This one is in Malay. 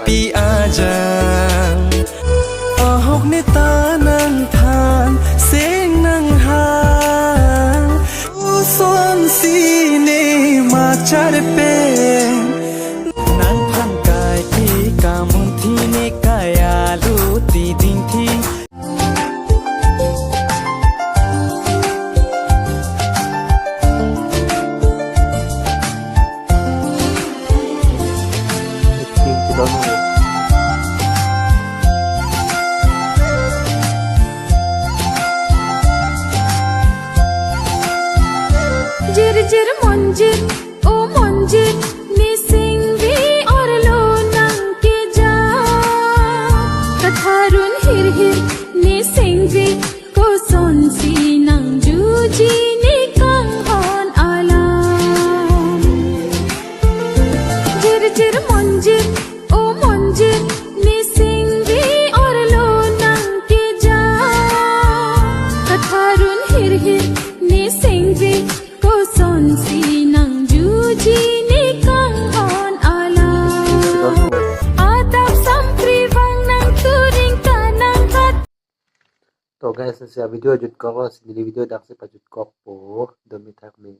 pi ajang ahok ne ta nang than seng nang hang son si ne ma char pe nan than kai ki kamun thi ne kaya lu ti ding thi Jir jir monjir, o monjir, ni singvi aur lo nang ke ja. Katharun hir hir, ni singvi ko sonsi nang juji ni kang hon alam. Jir jir monjir, o monjir, ni singvi aur lo nang ke ja. Katharun hir hir, ni singvi sonsi nang juji ni kang on alam adab samprivang nang turing kanang hat. तो guys, sa video jud ko si video dak si pa jud ko po damit hak mi